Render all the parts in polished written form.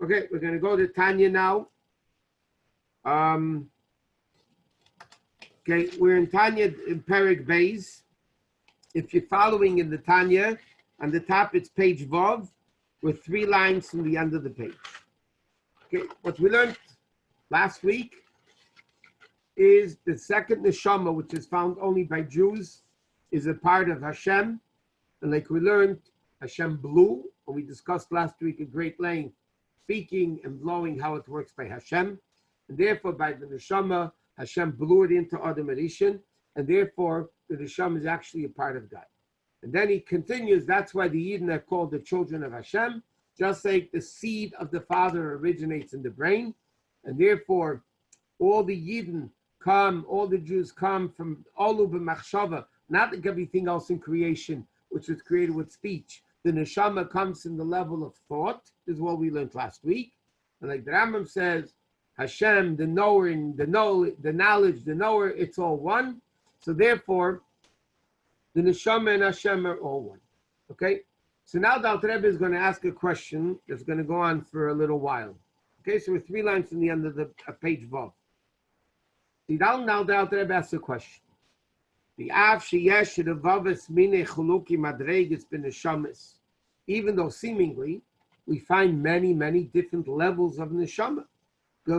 Okay, we're going to go to Tanya now. Okay, we're in Tanya in Perek Beis. If you're following in the Tanya, on the top it's page Vav, with 3 lines from the end of the page. Okay, what we learned last week is the second neshama, which is found only by Jews, is a part of Hashem. And like we learned, Hashem blew, and we discussed last week at great length, speaking and blowing, how it works by Hashem. And therefore, by the neshama, Hashem blew it into Adam Rishon, and therefore, the neshama is actually a part of God. And then he continues, that's why the Yidden are called the children of Hashem, just like the seed of the Father originates in the brain, and therefore, all the Yidden come, all the Jews come from Olu b'machshava, not like everything else in creation, which was created with speech. The neshama comes from the level of thought, is what we learned last week. And like the Rambam says, Hashem, the knowing, the knowledge, the knower, it's all one. So therefore, the neshama and Hashem are all one. Okay? So now the Alter Rebbe is going to ask a question that's going to go on for a little while. Okay, so we're 3 lines from the end of the page Vav. Now the Alter Rebbe asks a question. Even though seemingly we find many, many different levels of neshama. We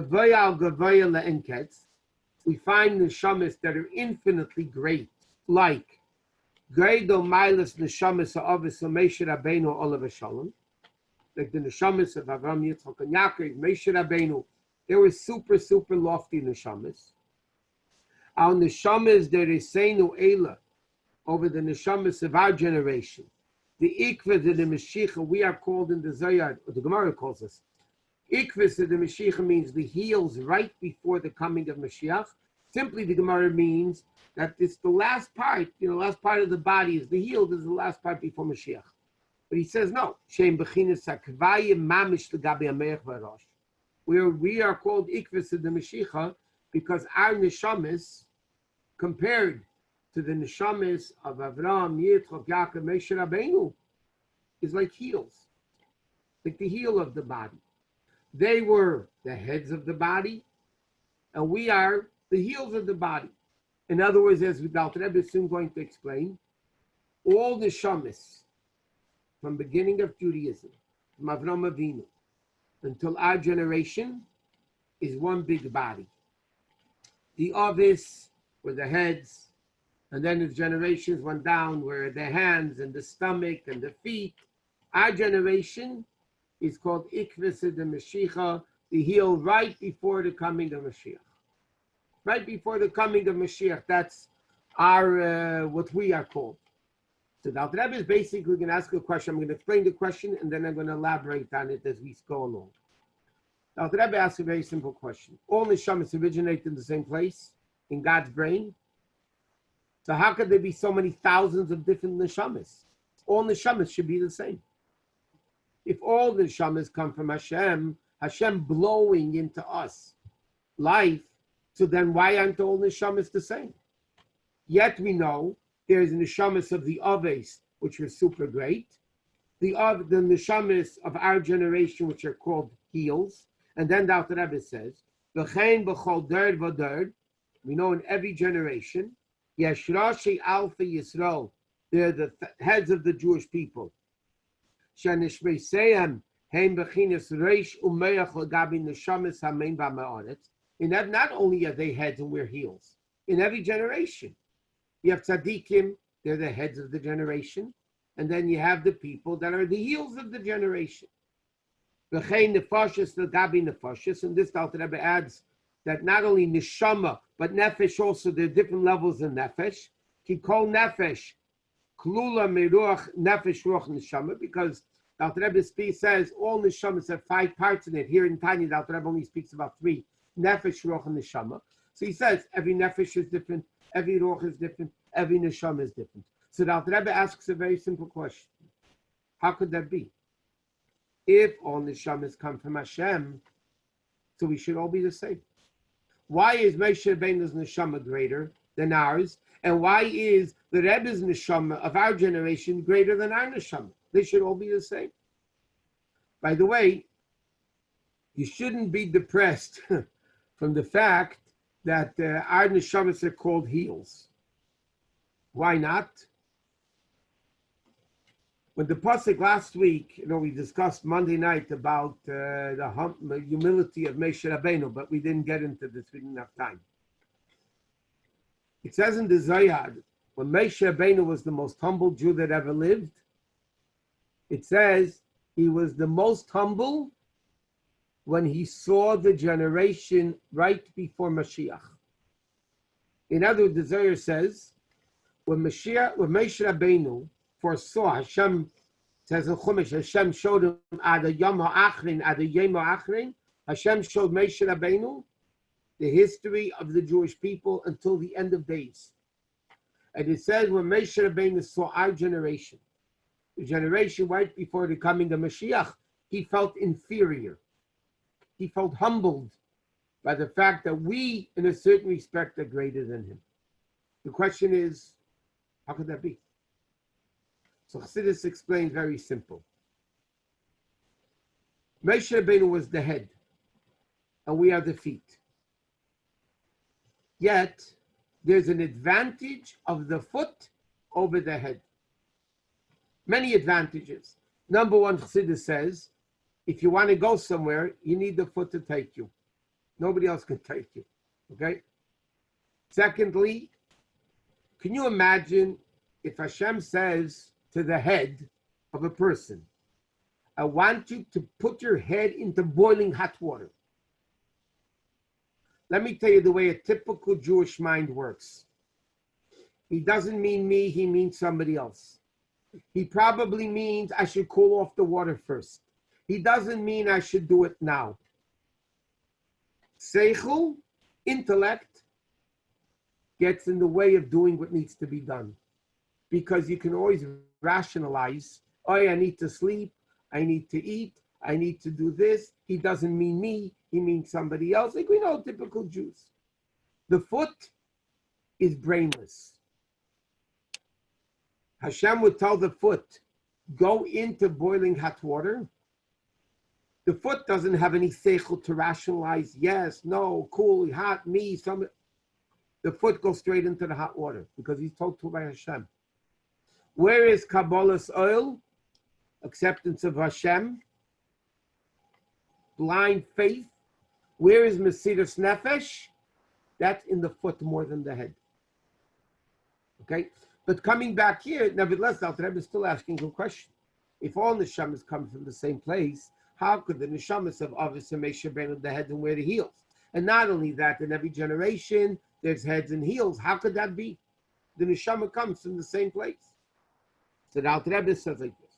find neshamas that are infinitely great, like like the neshamas of Avraham, Yitzchak, and Yaakov, Moshe Rabbeinu. They were super, super lofty neshamas. Our neshamas that is seinu eila over the neshamas of our generation. The ikvah of the Mashiach, we are called in the Zohar, or the Gemara calls us. Ikvah of the Mashiach means the heels right before the coming of Mashiach. Simply, the Gemara means that it's the last part, last part of the body is the heel, is the last part before Mashiach. But he says no. We are called ikvah of the Mashiach because our neshamas, compared to the neshamas of Avraham, Yitzchak, Yaakov, Moshe Rabbeinu, is like heels, like the heel of the body. They were the heads of the body, and we are the heels of the body. In other words, as the Alter Rebbe is soon going to explain, all neshamas from beginning of Judaism, from Avraham Avinu, until our generation, is one big body. The Avis were the heads, and then as generations went down were the hands and the stomach and the feet. Our generation is called Ikvah de Mashiach, the heel right before the coming of Mashiach. Right before the coming of Mashiach, that's our what we are called. So the Alter Rebbe is basically going to ask a question. I'm going to explain the question, and then I'm going to elaborate on it as we go along. The Alter Rebbe asks a very simple question. All neshamas originate in the same place, in God's brain. So how could there be so many thousands of different neshamas? All neshamas should be the same. If all the neshamas come from Hashem, Hashem blowing into us life, so then why aren't all neshamas the same? Yet we know there's neshamas of the Aves, which are super great, the neshamas of our generation, which are called heels, and then the Alter Rebbe says, "V'chein b'chol derd v'derd." We know in every generation, Yesh Rashi Alpha Yisrael, they're the heads of the Jewish people. Shenishmeiseim heim b'chinas reish u'meach l'gabi neshamas hamein b'ma'aretz. In that, not only are they heads and we're heels, in every generation. You have tzaddikim, they're the heads of the generation, and then you have the people that are the heels of the generation. V'chein nefashis l'gabi nefashis, and this Alter Rebbe adds that not only neshama, but nefesh also, there are different levels in nefesh. Ki kol nefesh, klula meruach nefesh ruach neshama, because the Alter Rebbe says all neshamas have 5 parts in it. Here in Tanya, the Alter Rebbe only speaks about 3, nefesh, ruach, and neshama. So he says every nefesh is different, every ruach is different, every neshama is different. So the Alter Rebbe asks a very simple question. How could that be? If all neshamas come from Hashem, so we should all be the same. Why is Moshe Rabbeinu's neshama greater than ours? And why is the Rebbe's neshama of our generation greater than our neshama? They should all be the same. By the way, You shouldn't be depressed from the fact that our neshamas are called heels. Why not? When the pasuk last week, we discussed Monday night about the humility of Moshe Rabbeinu, but we didn't get into this. We didn't have time. It says in the Zayad, when Moshe Rabbeinu was the most humble Jew that ever lived, it says he was the most humble when he saw the generation right before Mashiach. In other words, the Zohar says, when Moshe Rabbeinu foresaw, Hashem says in Chumash, Hashem showed him ad Yom HaAchrin, ad Yom HaAchrin, Hashem showed Moshe Rabbeinu the history of the Jewish people until the end of days. And it says when Moshe Rabbeinu saw our generation, the generation right before the coming of Mashiach, he felt inferior. He felt humbled by the fact that we, in a certain respect, are greater than him. The question is, how could that be? So Chassidus explains very simple. Moshe Rabbeinu was the head, and we are the feet. Yet, there's an advantage of the foot over the head. Many advantages. Number one, Chassidus says, if you want to go somewhere, you need the foot to take you. Nobody else can take you. Okay? Secondly, can you imagine if Hashem says to the head of a person, I want you to put your head into boiling hot water. Let me tell you the way a typical Jewish mind works. He doesn't mean me, he means somebody else. He probably means I should cool off the water first. He doesn't mean I should do it now. Seichel, intellect, gets in the way of doing what needs to be done. Because you can always rationalize, oh, I need to sleep, I need to eat, I need to do this. He doesn't mean me, he means somebody else. Like we know typical Jews. The foot is brainless. Hashem would tell the foot, go into boiling hot water. The foot doesn't have any seichel to rationalize, yes, no, cool, hot, me, some. The foot goes straight into the hot water because he's told to by Hashem. Where is Kabbalah's oil? Acceptance of Hashem. Blind faith. Where is Mesiras Nefesh? That's in the foot more than the head. Okay? But coming back here, nevertheless, the Alter Rebbe is still asking a question. If all neshamas come from the same place, how could the neshamas of Avis and Moshe Rabbeinu the head and wear the heels? And not only that, in every generation, there's heads and heels. How could that be? The neshama comes from the same place. So the Alter Rebbe says like this.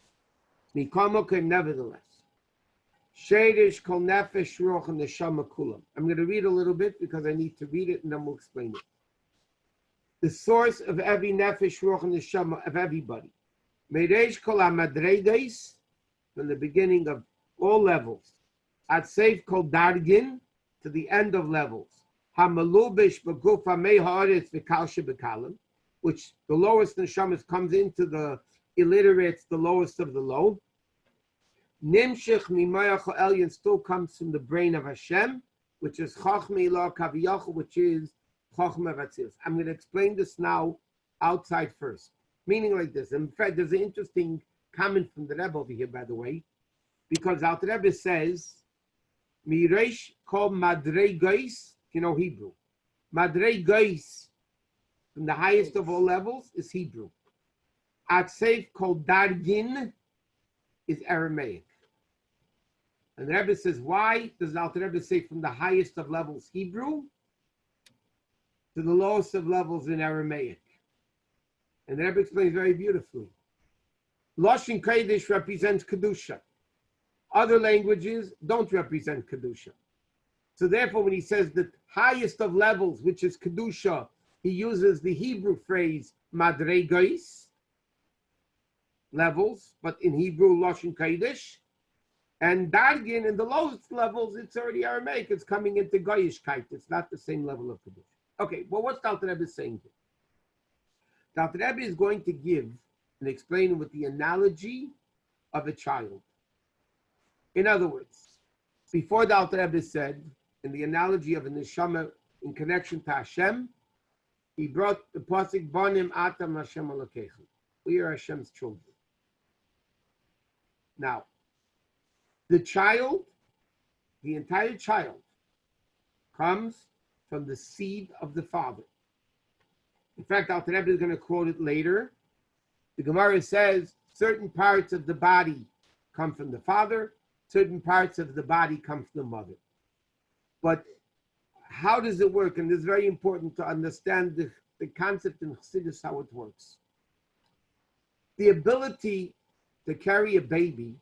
Nikomokim, nevertheless. Sheidish kol nefesh ruach and neshama kulam. I'm going to read a little bit because I need to read it and then we'll explain it. The source of every nefesh ruach and neshama of everybody. Meireish kol hamadregeis, from the beginning of all levels. At seif kol dargin, to the end of levels. Hamalubish b'guf hamei haaretz v'kal shebekalim, which the lowest neshamas comes into the illiterates, the lowest of the low. Nimshich mimayach elyon still comes from the brain of Hashem, which is chachma ilah kaviyach, which is chachma vatzilus. I'm going to explain this now outside first. Meaning like this. In fact, there's an interesting comment from the Rebbe over here, by the way, because Alter Rebbe says, Miresh kol madrei gois, Hebrew. Madrei gois, from the highest of all levels, is Hebrew. Atseif kol dargin is Aramaic. And the Rebbe says, why does the Alter Rebbe say from the highest of levels Hebrew to the lowest of levels in Aramaic? And the Rebbe explains very beautifully. Lashon Kodesh represents Kedusha. Other languages don't represent Kedusha. So therefore, when he says the highest of levels, which is Kedusha, he uses the Hebrew phrase Madregos, levels, but in Hebrew, Lashon Kodesh. And Dargin, in the lowest levels, it's already Aramaic. It's coming into Goyishkeit. It's not the same level of Kedusha. Okay, well, what's the Alter Rebbe saying here? The Alter Rebbe is going to give and explain with the analogy of a child. In other words, Before the Alter Rebbe said, in the analogy of a neshama in connection to Hashem, he brought the pasuk Banim Atam Hashem Elokeichem. We are Hashem's children. Now, the child, the entire child, comes from the seed of the father. In fact, Alter Rebbe is going to quote it later. The Gemara says certain parts of the body come from the father, certain parts of the body come from the mother. But how does it work? And it's very important to understand the concept in Chassidus, how it works. The ability to carry a baby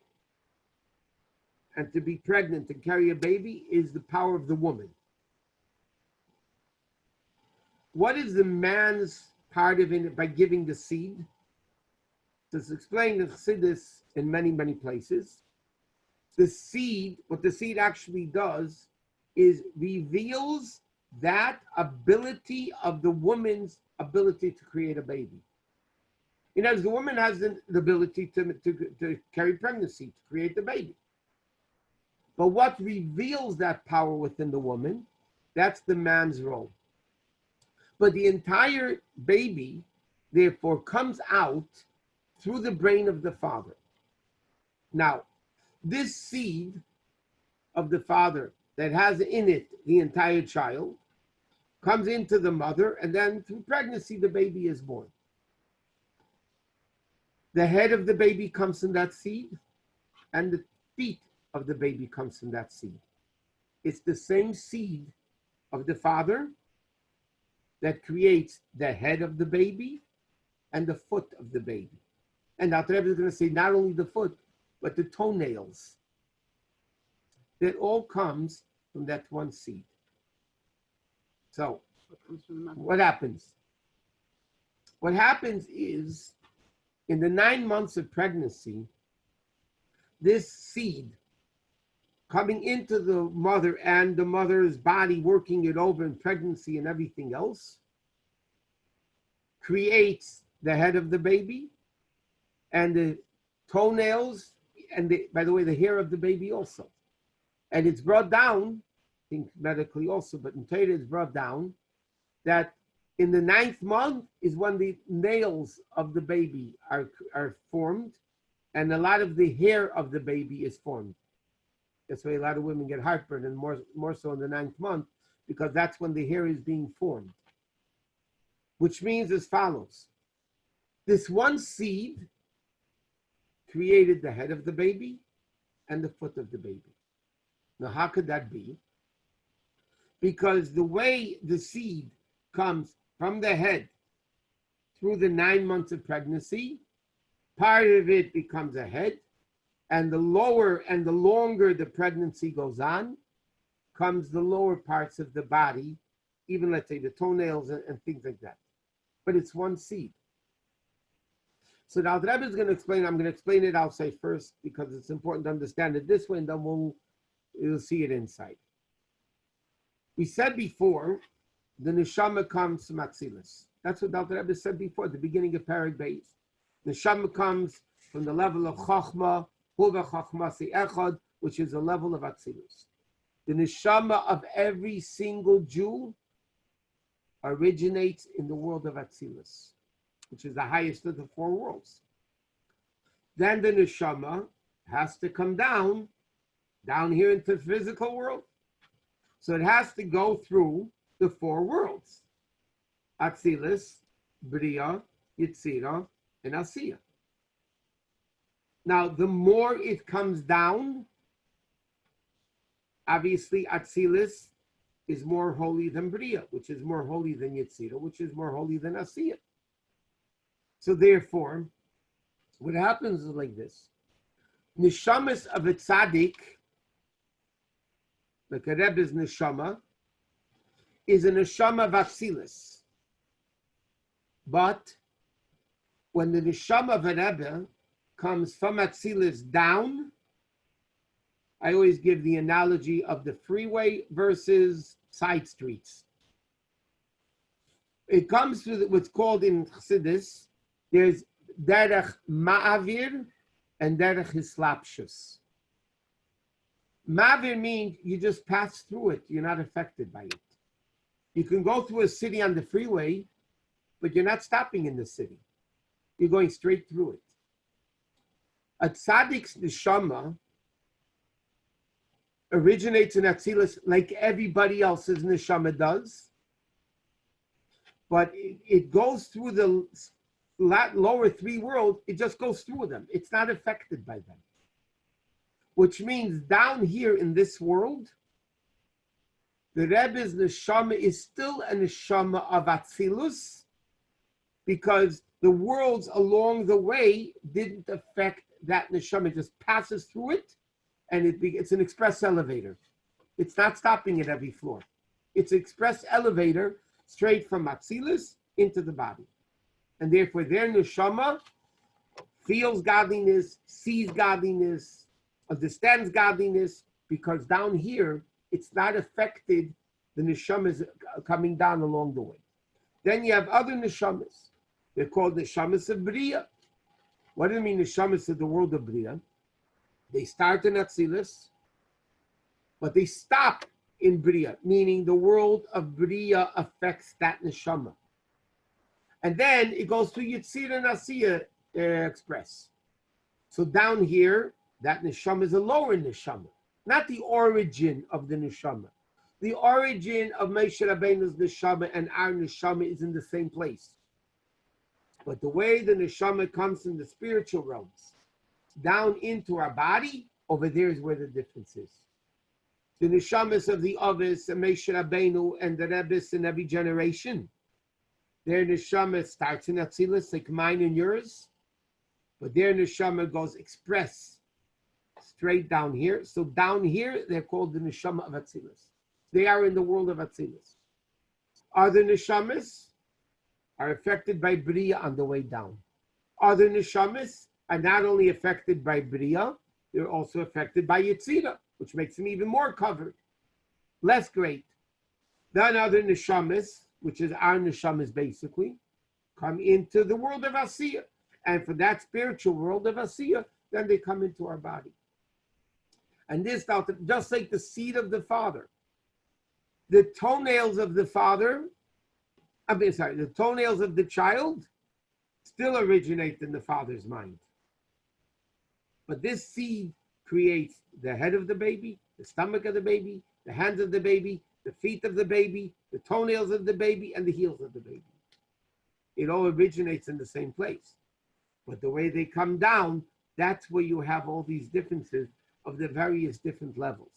and to be pregnant and carry a baby is the power of the woman. What is the man's part of it by giving the seed? It's explained in Chassidus in many, many places. The seed, what the seed actually does is reveals that ability of the woman's ability to create a baby. You know, the woman has the ability to carry pregnancy, to create the baby. But what reveals that power within the woman, that's the man's role. But the entire baby, therefore, comes out through the brain of the father. Now, this seed of the father that has in it the entire child comes into the mother, and then through pregnancy, the baby is born. The head of the baby comes from that seed, and the feet of the baby comes from that seed. It's the same seed of the father that creates the head of the baby and the foot of the baby. And Alter Rebbe is going to say not only the foot, but the toenails. That all comes from that one seed. So, what happens? What happens is, in the 9 months of pregnancy, this seed coming into the mother and the mother's body working it over in pregnancy and everything else creates the head of the baby and the toenails and, by the way, the hair of the baby also. And it's brought down, I think medically also, but in Torah it's brought down that in the 9th month is when the nails of the baby are formed, and a lot of the hair of the baby is formed. That's why a lot of women get heartburn, and more so in the 9th month, because that's when the hair is being formed. Which means as follows. This one seed created the head of the baby and the foot of the baby. Now, how could that be? Because the way the seed comes from the head through the 9 months of pregnancy, part of it becomes a head, and the lower and the longer the pregnancy goes on, comes the lower parts of the body, even let's say the toenails and things like that. But it's one seed. So the Alter Rebbe is going to explain, I'm going to explain it, I'll say first, because it's important to understand it this way, and then you'll see it inside. We said before, the neshama comes from Atzilus. That's what the Alter Rebbe said before, at the beginning of Perek Beis. Neshama comes from the level of Chachma, Huva Chachmasi Echad, which is a level of Atzilus. The neshama of every single Jew originates in the world of Atzilus, which is the highest of the 4 worlds. Then the neshama has to come down here into the physical world. So it has to go through the 4 worlds. Atzilus, Bria, Yetzira, and Asiya. Now, the more it comes down, obviously Atzilus is more holy than Bria, which is more holy than Yetzira, which is more holy than Asiya. So therefore, what happens is like this. Neshamas of a tzaddik, like a Rebbe's neshama, is a neshama of Atzilus. But when the neshama of a Rebbe comes from Atzilus down, I always give the analogy of the freeway versus side streets. It comes through what's called in Chassidus, there's derech ma'avir and derech hislapshus. Mavir means you just pass through it. You're not affected by it. You can go through a city on the freeway, but you're not stopping in the city. You're going straight through it. A tzaddik's neshama originates in Atzilus like everybody else's neshama does, but it goes through the lower three worlds. It just goes through them. It's not affected by them. Which means down here in this world, the Rebbe's neshama is still a neshama of Atzilus, because the worlds along the way didn't affect that neshama. It just passes through it, and it's an express elevator. It's not stopping at every floor. It's an express elevator straight from Atzilus into the body. And therefore their neshama feels godliness, sees godliness, understands godliness, because down here, it's not affected. The neshama is coming down along the way. Then you have other neshamas. They're called neshamas of Bria. What do you mean neshamas of the world of Bria? They start in Atzilus, but they stop in Bria, meaning the world of Bria affects that neshama. And then it goes through Yitzir and Asiya express. So down here, that neshama is a lower neshama, not the origin of the neshama. The origin of Moshe Rabbeinu's neshama and our neshama is in the same place. But the way the neshama comes in the spiritual realms down into our body, over there is where the difference is. The neshamas of the Avis and Moshe Rabbeinu and the Rebbes in every generation, their neshama starts in Atzilus, like mine and yours, but their neshama goes express straight down here. So down here, they're called the neshama of Atzilus. They are in the world of Atzilus. Other neshamas are affected by Bria on the way down. Other neshamas are not only affected by Bria, they're also affected by Yetzirah, which makes them even more covered. Less great. Then other neshamas, which is our neshamas basically, come into the world of Asiyah. And for that spiritual world of Asiyah, then they come into our body. And this, just like the seed of the father, the toenails of the father, the toenails of the child still originate in the father's mind. But this seed creates the head of the baby, the stomach of the baby, the hands of the baby, the feet of the baby, the toenails of the baby, and the heels of the baby. It all originates in the same place. But the way they come down, that's where you have all these differences of the various different levels.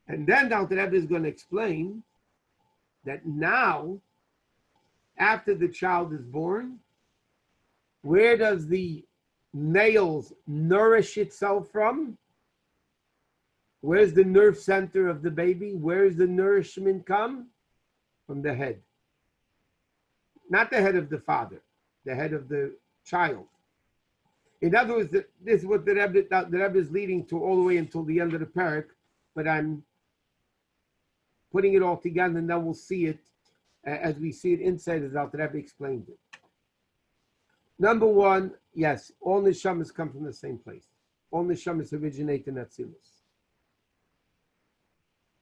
And then Dr. Rebbe is going to explain that now, after the child is born, where does the nails nourish itself from? Where's the nerve center of the baby? Where's the nourishment come? From the head. Not the head of the father, the head of the child. In other words, this is what the Rebbe is leading to all the way until the end of the parak, but I'm putting it all together, and then we'll see it as we see it inside, as the Rebbe explained it. Number one, yes, all neshamas come from the same place. All neshamas originate in Atzilus.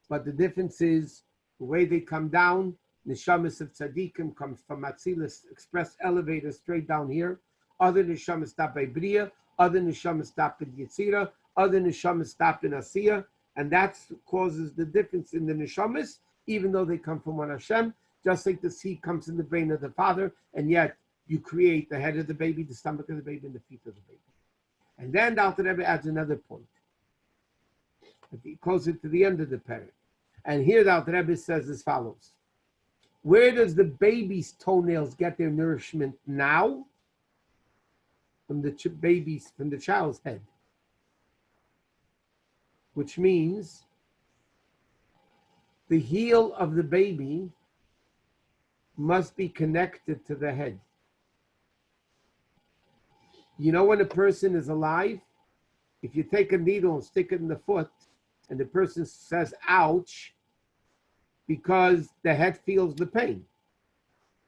But the difference is the way they come down. Neshamas of tzaddikim comes from Atzilus, express elevator straight down here. Other neshamas stop by Bria. Other neshamas stop in Yetzirah. Other neshamas stop in Asiyah. And that causes the difference in the neshamas, even though they come from one Hashem, just like the seed comes in the brain of the father, and yet you create the head of the baby, the stomach of the baby, and the feet of the baby. And then the Alter Rebbe adds another point, closer to the end of the parak. And here the Alter Rebbe says as follows: where does the baby's toenails get their nourishment now? From the from the child's head. Which means the heel of the baby must be connected to the head. You know, when a person is alive, if you take a needle and stick it in the foot, and the person says, ouch, because the head feels the pain.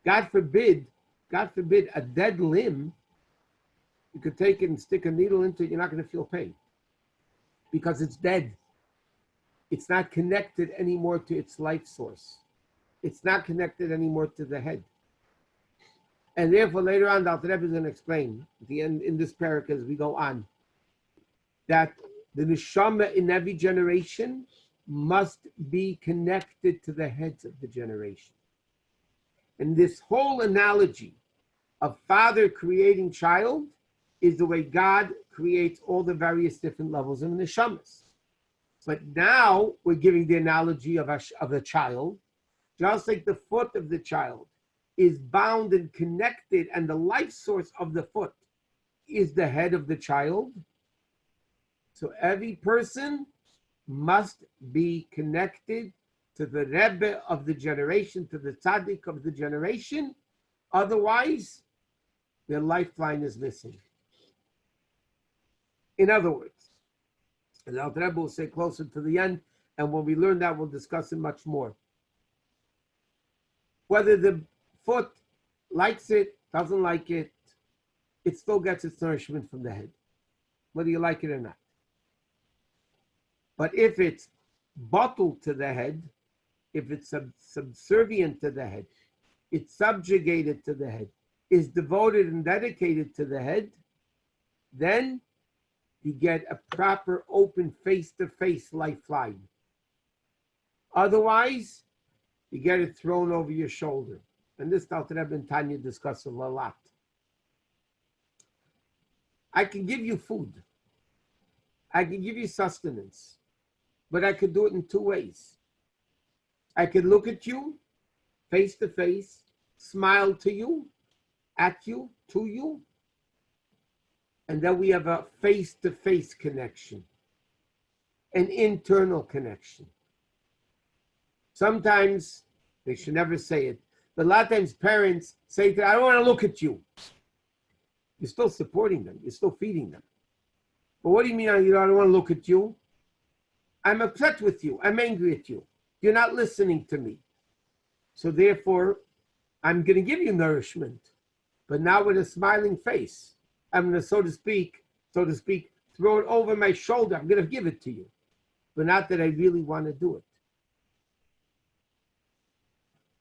God forbid, a dead limb, you could take it and stick a needle into it, you're not going to feel pain. because it's dead. It's not connected anymore to its life source. It's not connected anymore to the head. And therefore, later on, the Alter Rebbe is going to explain at the end in this parak as we go on that the neshama in every generation must be connected to the heads of the generation. And this whole analogy of father creating child is the way God creates all the various different levels of neshamas. But now we're giving the analogy of a child, just like the foot of the child is bound and connected, and the life source of the foot is the head of the child. So every person must be connected to the Rebbe of the generation, to the Tzaddik of the generation. Otherwise, their lifeline is missing. In other words, and the Alter Rebbe will say closer to the end, and when we learn that, we'll discuss it much more. Whether the foot likes it, doesn't like it, it still gets its nourishment from the head, whether you like it or not. But if it's bottled to the head, if it's subservient to the head, it's subjugated to the head, is devoted and dedicated to the head, then you get a proper open face-to-face lifeline. Otherwise, you get it thrown over your shoulder. And this Alter Rebbe and Tanya discuss a lot. I can give you food. I can give you sustenance. But I could do it in two ways. I could look at you, face to face, smile to you, at you, to you, and then we have a face-to-face connection, an internal connection. Sometimes, they should never say it, but a lot of times parents say, I don't want to look at you. You're still supporting them. You're still feeding them. But what do you mean, I don't want to look at you? I'm upset with you. I'm angry at you. You're not listening to me. So therefore, I'm going to give you nourishment, but now with a smiling face. I'm going to, so to speak, throw it over my shoulder. I'm going to give it to you, but not that I really want to do it.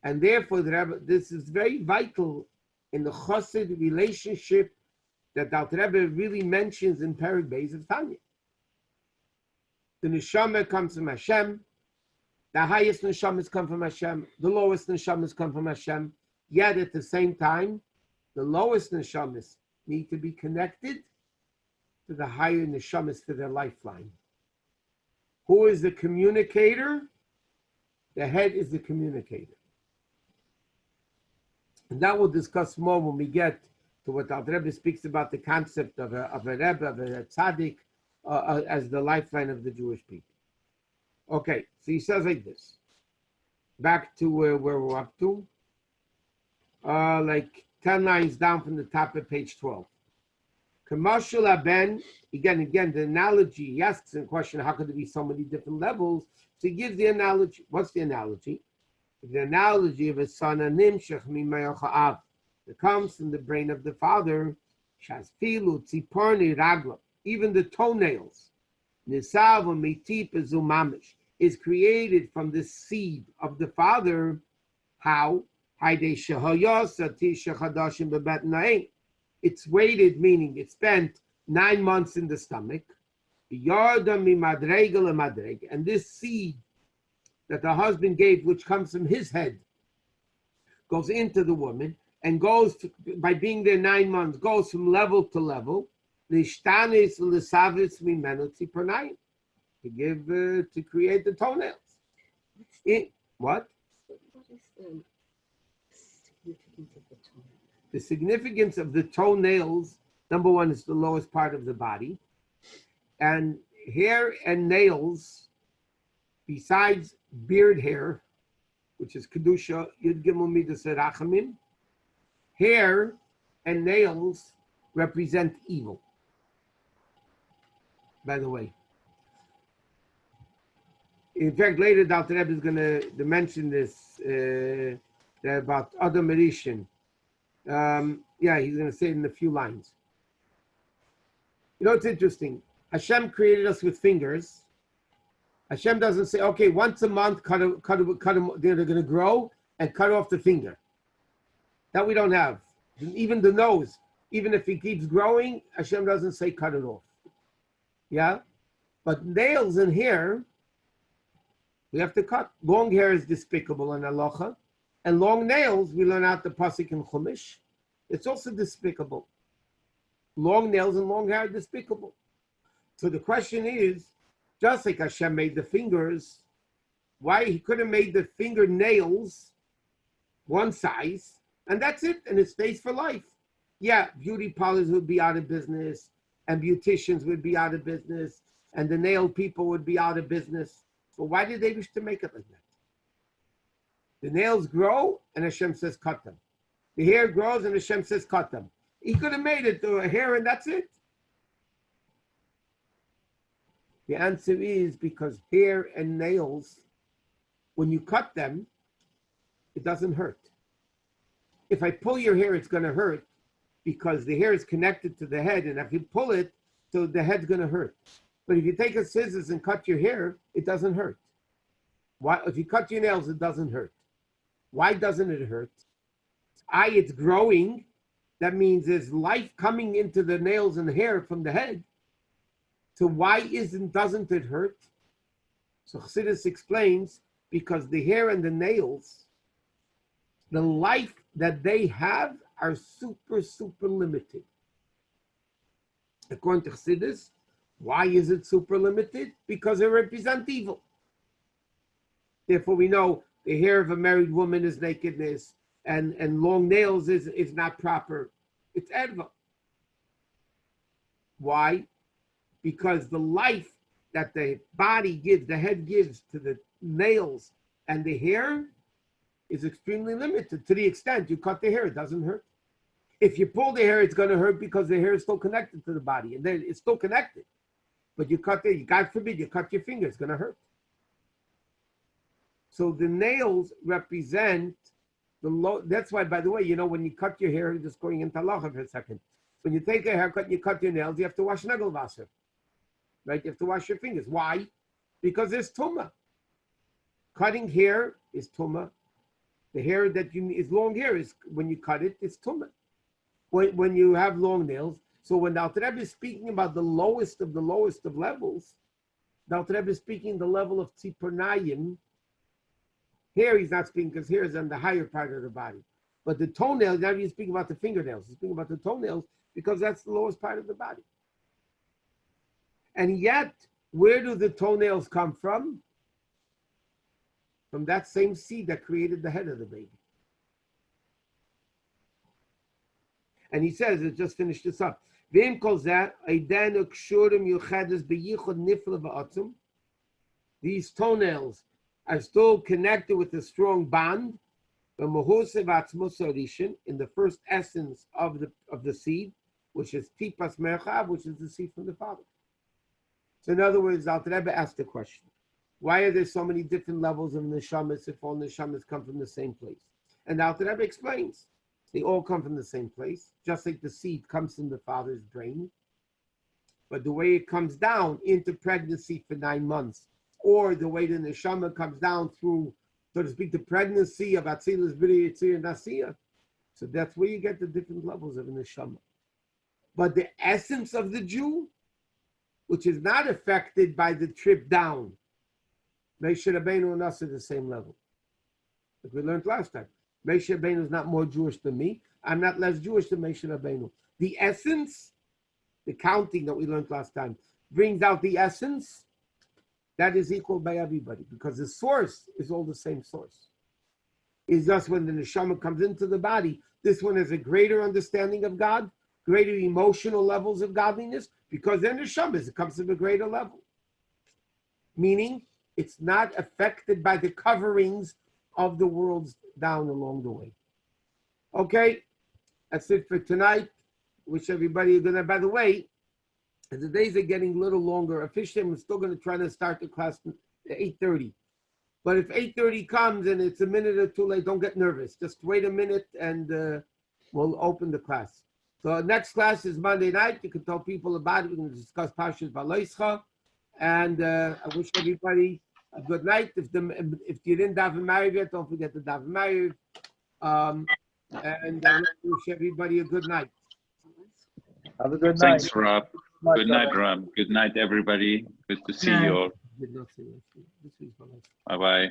And therefore, this is very vital in the chassid relationship that the Alter Rebbe really mentions in Perek Beis of Tanya. The neshama comes from Hashem. The highest neshamas come from Hashem. The lowest neshamas come from Hashem. Yet at the same time, the lowest neshamas need to be connected to the higher neshamas for their lifeline. Who is the communicator? The head is the communicator. And that we'll discuss more when we get to what the Alter Rebbe speaks about the concept of a Rebbe, of a tzaddik, as the lifeline of the Jewish people. Okay, so he says like this. Back to where we're up to. Like 10 lines down from the top of page 12. Commercial aben, again, the analogy, he asks a question, how could there be so many different levels? So he gives the analogy. What's the analogy? The analogy of a son, a nimshach mimayacha'av, that comes from the brain of the father, shazfilu tziparni ragla, even the toenails, nisav mitip zumamish, is created from the seed of the father. How? It's waited, meaning it spent 9 months in the stomach. And this seed that the husband gave, which comes from his head, goes into the woman and goes to, by being there 9 months, goes from level to level. To give, to create the toenails. What? What is the significance of the toenails? Number one, is the lowest part of the body. And hair and nails, besides beard hair, which is Kedusha, Yud Gimel Midas Rachamim, hair and nails represent evil. By the way. In fact, later, the Alter Rebbe is going to mention this about Adam Rishon. He's going to say it in a few lines. You know, it's interesting. Hashem created us with fingers. Hashem doesn't say, okay, once a month, cut them, they're going to grow and cut off the finger. That we don't have. Even the nose, even if it keeps growing, Hashem doesn't say cut it off. Yeah? But nails and hair, we have to cut. Long hair is despicable in halacha. And long nails, we learn out the pasuk in Chumash. It's also despicable. Long nails and long hair are despicable. So the question is, just like Hashem made the fingers, why he could have made the fingernails one size, and that's it, and it stays for life. Yeah, beauty parlors would be out of business, and beauticians would be out of business, and the nail people would be out of business. But why did they wish to make it like that? The nails grow, and Hashem says cut them. The hair grows, and Hashem says cut them. He could have made it to a hair, and that's it. The answer is because hair and nails, when you cut them, it doesn't hurt. If I pull your hair, it's going to hurt because the hair is connected to the head, and if you pull it, so the head's going to hurt. But if you take a scissors and cut your hair, it doesn't hurt. Why? If you cut your nails, it doesn't hurt. Why doesn't it hurt? It's growing. That means there's life coming into the nails and the hair from the head. So why doesn't it hurt? So Chassidus explains, because the hair and the nails, the life that they have are super, super limited. According to Chassidus, why is it super limited? Because they represent evil. Therefore, we know the hair of a married woman is nakedness, and long nails is not proper. It's erva. Why? Because the life that the body gives, the head gives to the nails and the hair is extremely limited. To the extent you cut the hair, it doesn't hurt. If you pull the hair, it's going to hurt because the hair is still connected to the body, and then it's still connected. But you cut God forbid, you cut your finger, it's going to hurt. So the nails represent the low. That's why, by the way, when you cut your hair, just going into halacha for a second. When you take a haircut and you cut your nails, you have to wash nagelwasser. Right? You have to wash your fingers. Why? Because there's tumah. Cutting hair is tumah. The hair that is long hair is when you cut it, it's tumah. When you have long nails, so when the Alter Rebbe is speaking about the lowest of levels, the Alter Rebbe is speaking the level of tzipurnayim. Here he's not speaking because hair is on the higher part of the body. But the toenails, now he's speaking about the fingernails. He's speaking about the toenails because that's the lowest part of the body. And yet, where do the toenails come from? From that same seed that created the head of the baby. And he says, it just finished this up. These toenails are still connected with a strong bond in the first essence of the seed, which is tipas merchav, which is the seed from the father. So in other words, Alter Rebbe asked the question, why are there so many different levels of neshamas if all neshamas come from the same place? And Alter Rebbe explains, they all come from the same place, just like the seed comes from the father's brain. But the way it comes down into pregnancy for 9 months, or the way the neshama comes down through, so to speak, the pregnancy of Atzilus, B'ri, Yitzir, and Asiya. So that's where you get the different levels of a neshama. But the essence of the Jew, which is not affected by the trip down, Moshe Rabbeinu and us are the same level. Like we learned last time. Moshe Rabbeinu is not more Jewish than me. I'm not less Jewish than Moshe Rabbeinu. The essence, the counting that we learned last time, brings out the essence. That is equal by everybody because the source is all the same source. It's just when the neshama comes into the body, this one has a greater understanding of God, greater emotional levels of godliness, because then the neshama, it comes to a greater level. Meaning, it's not affected by the coverings of the worlds down along the way. Okay, that's it for tonight. Wish everybody a good night. By the way, as the days are getting a little longer, officially I'm still going to try to start the class at 8:30. But if 8:30 comes and it's a minute or two late, don't get nervous. Just wait a minute and we'll open the class. So next class is Monday night. You can tell people about it. We're going to discuss Parshas Baloischa. And I wish everybody a good night. If you didn't daven Mariv yet, don't forget to daven Mariv. And I wish everybody a good night. Have a good night. Thanks, Rob. Good night, Rob. Good night, everybody. Good to see you all. Bye-bye.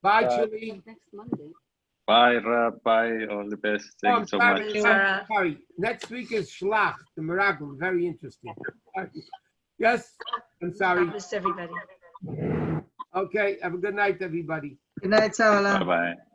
Bye, Chili. Next Monday. Bye, Rob. Bye. All the best. Thank you so much. Sorry. Next week is Shlach, the Meraglim. Very interesting. Yes, I'm sorry. Everybody. Okay, have a good night, everybody. Good night, Saola. Bye-bye.